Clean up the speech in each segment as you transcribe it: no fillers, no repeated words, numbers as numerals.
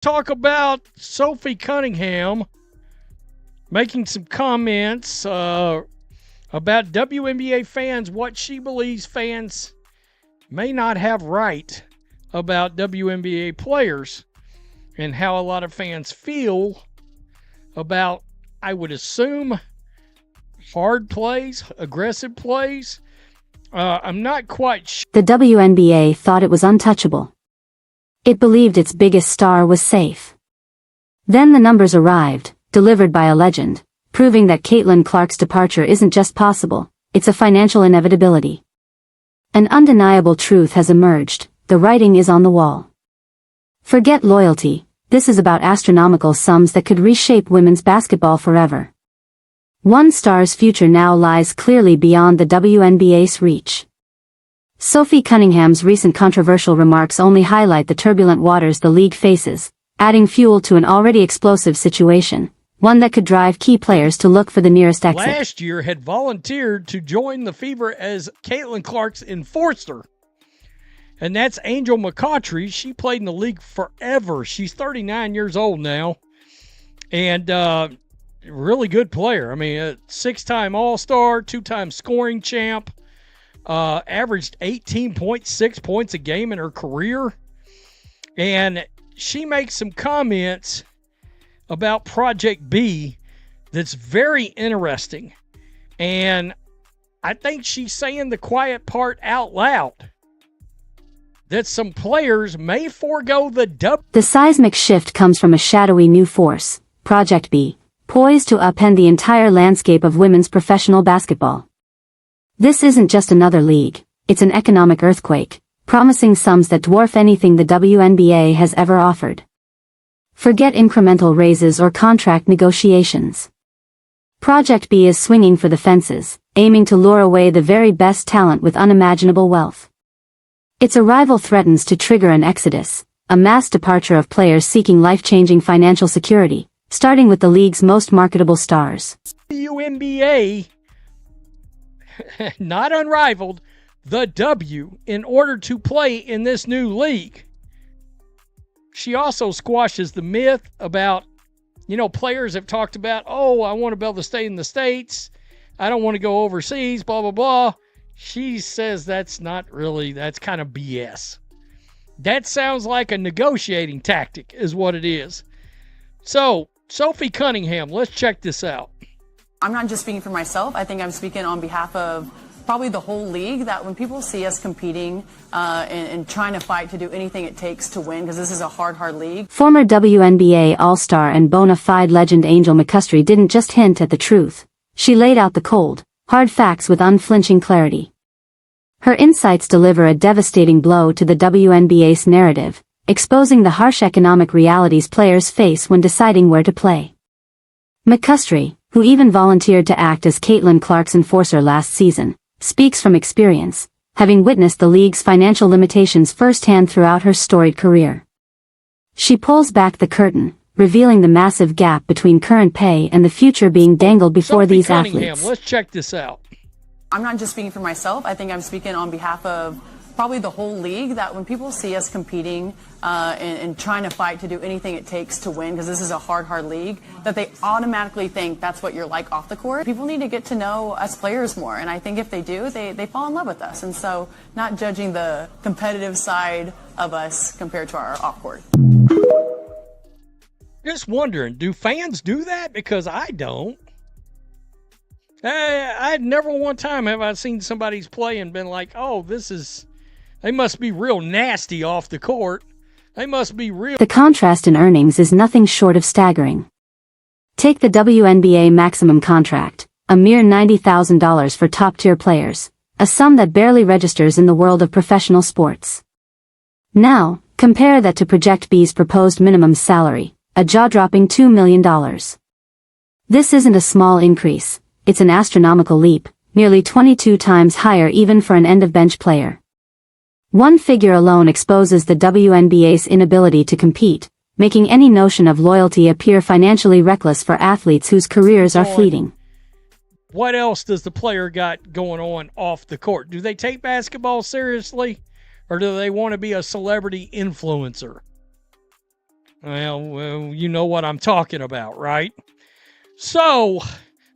Talk about Sophie Cunningham making some comments about WNBA fans, what she believes fans may not have right about WNBA players, and how a lot of fans feel about, I would assume, hard plays, aggressive plays. I'm not quite sure. The WNBA thought it was untouchable. It believed its biggest star was safe. Then the numbers arrived, delivered by a legend, proving that Caitlyn Clark's departure isn't just possible, it's a financial inevitability. An undeniable truth has emerged, the writing is on the wall. Forget loyalty, this is about astronomical sums that could reshape women's basketball forever. One star's future now lies clearly beyond the WNBA's reach. Sophie Cunningham's recent controversial remarks only highlight the turbulent waters the league faces, adding fuel to an already explosive situation, one that could drive key players to look for the nearest exit. Last year had volunteered to join the Fever as Caitlyn Clark's enforcer. And that's Angel McCautry. She played in the league forever. She's 39 years old now. And really good player. I mean, a 6-time All-Star, 2-time scoring champ. Averaged 18.6 points a game in her career. And she makes some comments about Project B that's very interesting. And I think she's saying the quiet part out loud, that some players may forego The seismic shift comes from a shadowy new force, Project B, poised to upend the entire landscape of women's professional basketball. This isn't just another league, it's an economic earthquake, promising sums that dwarf anything the WNBA has ever offered. Forget incremental raises or contract negotiations. Project B is swinging for the fences, aiming to lure away the very best talent with unimaginable wealth. Its arrival threatens to trigger an exodus, a mass departure of players seeking life-changing financial security, starting with the league's most marketable stars. WNBA, not unrivaled, the W, in order to play in this new league. She also squashes the myth about, players have talked about, I want to be able to stay in the States. I don't want to go overseas, blah, blah, blah. She says that's kind of BS. That sounds like a negotiating tactic is what it is. So, Sophie Cunningham, let's check this out. I'm not just speaking for myself. I think I'm speaking on behalf of probably the whole league, that when people see us competing and trying to fight to do anything it takes to win, because this is a hard league. Former WNBA All-Star and bona fide legend Angel McCautry didn't just hint at the truth. She laid out the cold, hard facts with unflinching clarity. Her insights deliver a devastating blow to the WNBA's narrative, exposing the harsh economic realities players face when deciding where to play. McCautry, who even volunteered to act as Caitlyn Clark's enforcer last season, speaks from experience, having witnessed the league's financial limitations firsthand throughout her storied career. She pulls back the curtain, revealing the massive gap between current pay and the future being dangled before Sophie these Cunningham, athletes. let's check this out. I'm not just speaking for myself. I think I'm speaking on behalf of probably the whole league, that when people see us competing and trying to fight to do anything it takes to win, because this is a hard league, that they automatically think that's what you're like off the court. People need to get to know us players more, and I think if they do, they fall in love with us. And so not judging the competitive side of us compared to our off court. Just wondering, do fans do that? Because I don't. I never one time have I seen somebody's play and been like, they must be real nasty off the court. They must be real. The contrast in earnings is nothing short of staggering. Take the WNBA maximum contract, a mere $90,000 for top-tier players, a sum that barely registers in the world of professional sports. Now, compare that to Project B's proposed minimum salary, a jaw-dropping $2 million. This isn't a small increase, it's an astronomical leap, nearly 22 times higher even for an end-of-bench player. One figure alone exposes the WNBA's inability to compete, making any notion of loyalty appear financially reckless for athletes whose careers are fleeting. What else does the player got going on off the court? Do they take basketball seriously, or do they want to be a celebrity influencer? Well, you know what I'm talking about, right? So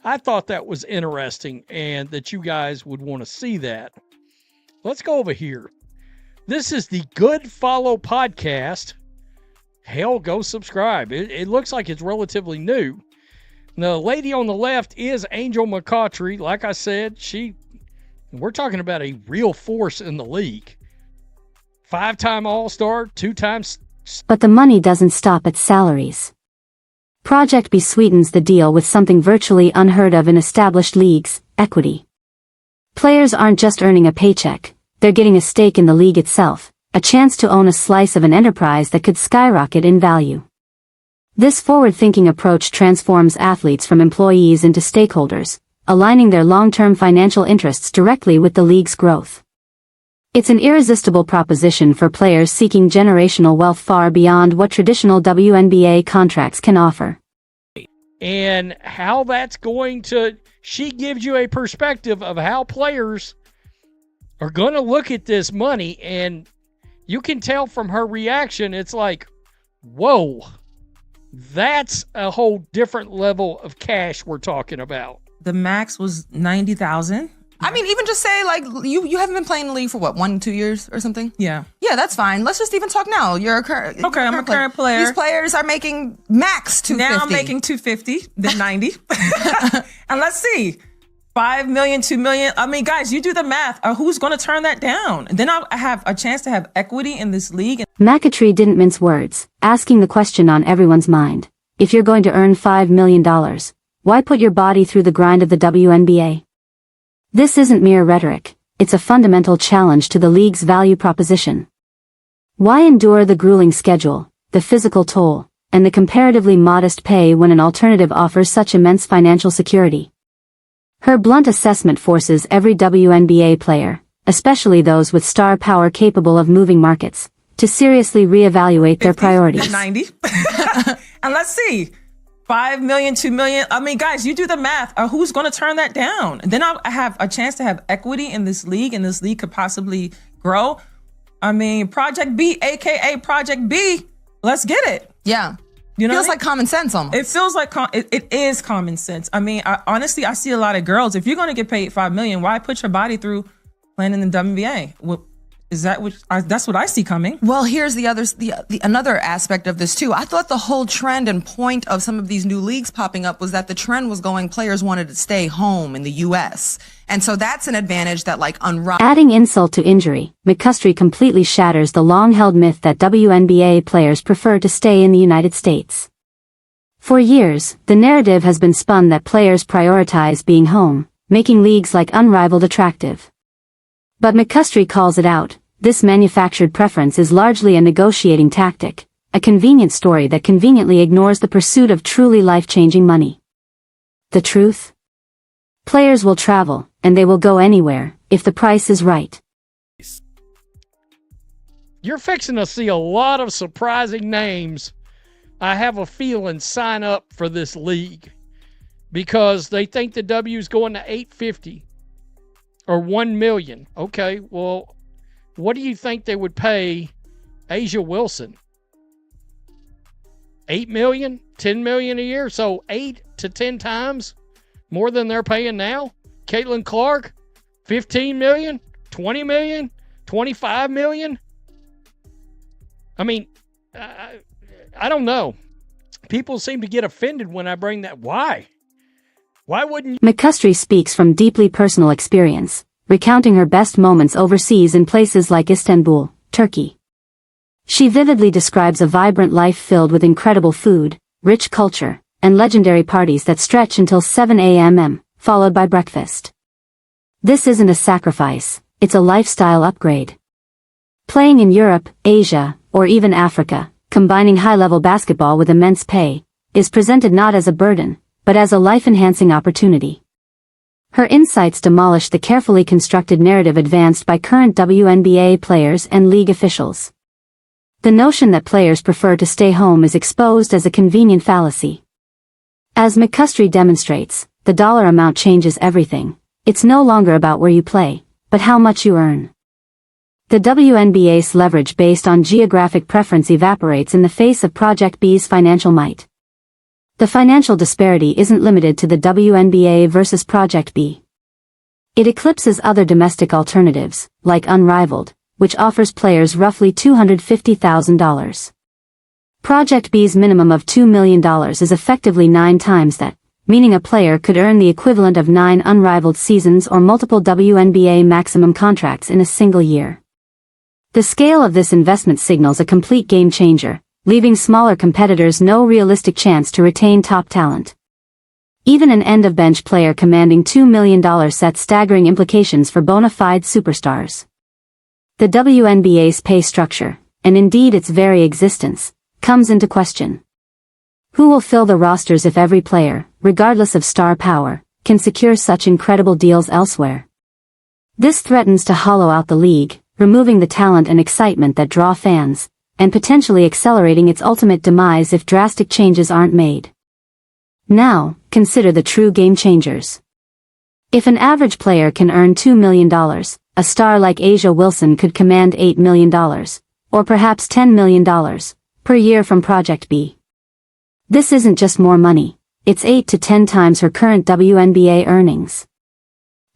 I thought that was interesting and that you guys would want to see that. Let's go over here. This is the Good Follow podcast. Hell, go subscribe. It looks like it's relatively new. The lady on the left is Angel McCoughtry. Like I said, we're talking about a real force in the league. 5-time All-Star, 2 times. But the money doesn't stop at salaries. Project B sweetens the deal with something virtually unheard of in established leagues: equity. Players aren't just earning a paycheck, they're getting a stake in the league itself, a chance to own a slice of an enterprise that could skyrocket in value. This forward-thinking approach transforms athletes from employees into stakeholders, aligning their long-term financial interests directly with the league's growth. It's an irresistible proposition for players seeking generational wealth far beyond what traditional WNBA contracts can offer. And how that's going to... She gives you a perspective of how players are going to look at this money, and you can tell from her reaction, it's like, whoa, that's a whole different level of cash we're talking about. The max was $90,000. I mean, even just say, like, you haven't been playing the league for, what, 1-2 years or something? Yeah. Yeah, that's fine. Let's just even talk now. You're a current Okay, I'm a current player. These players are making max $250. Now I'm making $250, then $90. And let's see, $5 million, $2 million. I mean, guys, you do the math. Who's going to turn that down? And then I have a chance to have equity in this league. McCoughtry didn't mince words, asking the question on everyone's mind. If you're going to earn $5 million, why put your body through the grind of the WNBA? This isn't mere rhetoric, it's a fundamental challenge to the league's value proposition. Why endure the grueling schedule, the physical toll, and the comparatively modest pay when an alternative offers such immense financial security? Her blunt assessment forces every WNBA player, especially those with star power capable of moving markets, to seriously reevaluate their priorities. 90. And let's see, $5 million, $2 million. I mean, guys, you do the math. Who's going to turn that down? And then I have a chance to have equity in this league, and this league could possibly grow. I mean, Project B, aka Project B, let's get it. Yeah. You know, feels like common sense almost. It feels like it is common sense. I mean, honestly, I see a lot of girls. If you're going to get paid $5 million, why put your body through playing in the WNBA? Is that that's what I see coming? Well, here's the another aspect of this too. I thought the whole trend and point of some of these new leagues popping up was that the trend was going, players wanted to stay home in the U.S. And so that's an advantage that Adding insult to injury, McCoughtry completely shatters the long-held myth that WNBA players prefer to stay in the United States. For years, the narrative has been spun that players prioritize being home, making leagues like unrivaled attractive. But McCoughtry calls it out. This manufactured preference is largely a negotiating tactic, a convenient story that conveniently ignores the pursuit of truly life-changing money. The truth? Players will travel, and they will go anywhere, if the price is right. You're fixing to see a lot of surprising names, I have a feeling, sign up for this league because they think the W's going to 850 or 1 million. Okay, well, what do you think they would pay Asia Wilson? 8 million, 10 million a year, so 8 to 10 times more than they're paying now. Caitlyn Clark, 15 million, 20 million, 25 million. I mean, I don't know. People seem to get offended when I bring that. Why? Why wouldn't you? McCoughtry speaks from deeply personal experience, recounting her best moments overseas in places like Istanbul, Turkey. She vividly describes a vibrant life filled with incredible food, rich culture, and legendary parties that stretch until 7 a.m., followed by breakfast. This isn't a sacrifice, it's a lifestyle upgrade. Playing in Europe, Asia, or even Africa, combining high-level basketball with immense pay, is presented not as a burden, but as a life-enhancing opportunity. Her insights demolish the carefully constructed narrative advanced by current WNBA players and league officials. The notion that players prefer to stay home is exposed as a convenient fallacy. As McCoughtry demonstrates, the dollar amount changes everything. It's no longer about where you play, but how much you earn. The WNBA's leverage based on geographic preference evaporates in the face of Project B's financial might. The financial disparity isn't limited to the WNBA versus Project B. It eclipses other domestic alternatives, like Unrivaled, which offers players roughly $250,000. Project B's minimum of $2 million is effectively 9 times that, meaning a player could earn the equivalent of 9 Unrivaled seasons or multiple WNBA maximum contracts in a single year. The scale of this investment signals a complete game changer, leaving smaller competitors no realistic chance to retain top talent. Even an end-of-bench player commanding $2 million sets staggering implications for bona fide superstars. The WNBA's pay structure, and indeed its very existence, comes into question. Who will fill the rosters if every player, regardless of star power, can secure such incredible deals elsewhere? This threatens to hollow out the league, removing the talent and excitement that draw fans, and potentially accelerating its ultimate demise if drastic changes aren't made. Now, consider the true game changers. If an average player can earn $2 million, a star like Asia Wilson could command $8 million, or perhaps $10 million, per year from Project B. This isn't just more money, it's 8 to 10 times her current WNBA earnings.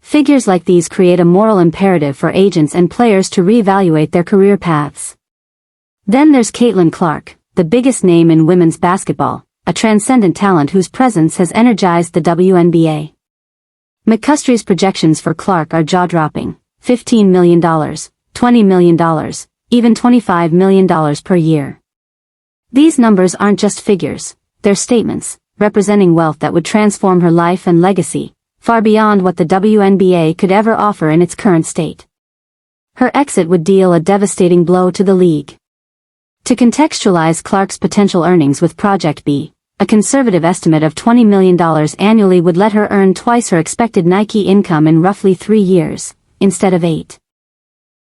Figures like these create a moral imperative for agents and players to reevaluate their career paths. Then there's Caitlyn Clark, the biggest name in women's basketball, a transcendent talent whose presence has energized the WNBA. McCuskey's projections for Clark are jaw-dropping: $15 million, $20 million, even $25 million per year. These numbers aren't just figures, they're statements, representing wealth that would transform her life and legacy, far beyond what the WNBA could ever offer in its current state. Her exit would deal a devastating blow to the league. To contextualize Clark's potential earnings with Project B, a conservative estimate of $20 million annually would let her earn twice her expected Nike income in roughly 3 years, instead of 8.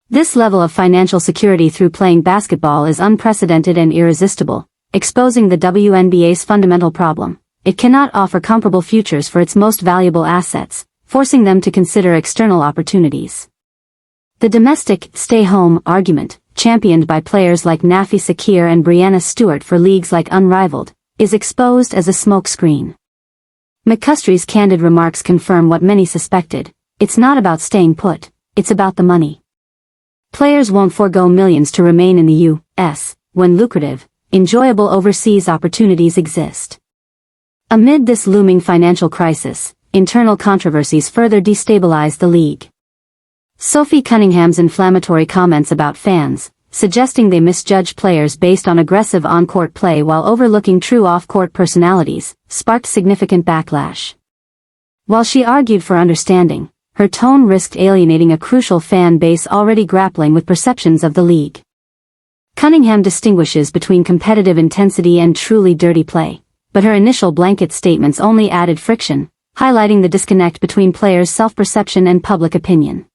This level of financial security through playing basketball is unprecedented and irresistible, exposing the WNBA's fundamental problem. It cannot offer comparable futures for its most valuable assets, forcing them to consider external opportunities. The domestic stay-home argument, championed by players like Nafi Sakir and Breanna Stewart for leagues like Unrivaled, is exposed as a smokescreen. McCuskey's candid remarks confirm what many suspected: it's not about staying put, it's about the money. Players won't forego millions to remain in the U.S., when lucrative, enjoyable overseas opportunities exist. Amid this looming financial crisis, internal controversies further destabilize the league. Sophie Cunningham's inflammatory comments about fans, suggesting they misjudge players based on aggressive on-court play while overlooking true off-court personalities, sparked significant backlash. While she argued for understanding, her tone risked alienating a crucial fan base already grappling with perceptions of the league. Cunningham distinguishes between competitive intensity and truly dirty play, but her initial blanket statements only added friction, highlighting the disconnect between players' self-perception and public opinion.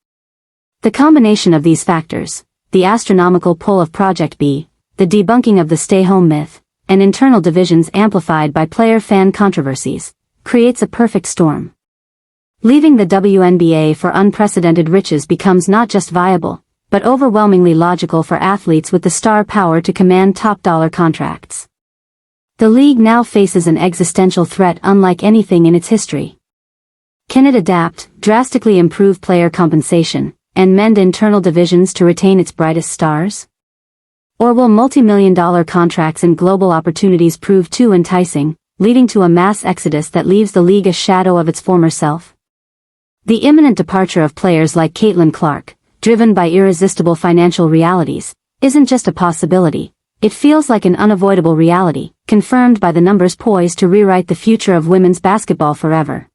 The combination of these factors, the astronomical pull of Project B, the debunking of the stay-home myth, and internal divisions amplified by player-fan controversies, creates a perfect storm. Leaving the WNBA for unprecedented riches becomes not just viable, but overwhelmingly logical for athletes with the star power to command top-dollar contracts. The league now faces an existential threat unlike anything in its history. Can it adapt, drastically improve player compensation, and mend internal divisions to retain its brightest stars? Or will multi-million-dollar contracts and global opportunities prove too enticing, leading to a mass exodus that leaves the league a shadow of its former self? The imminent departure of players like Caitlyn Clark, driven by irresistible financial realities, isn't just a possibility, it feels like an unavoidable reality, confirmed by the numbers poised to rewrite the future of women's basketball forever.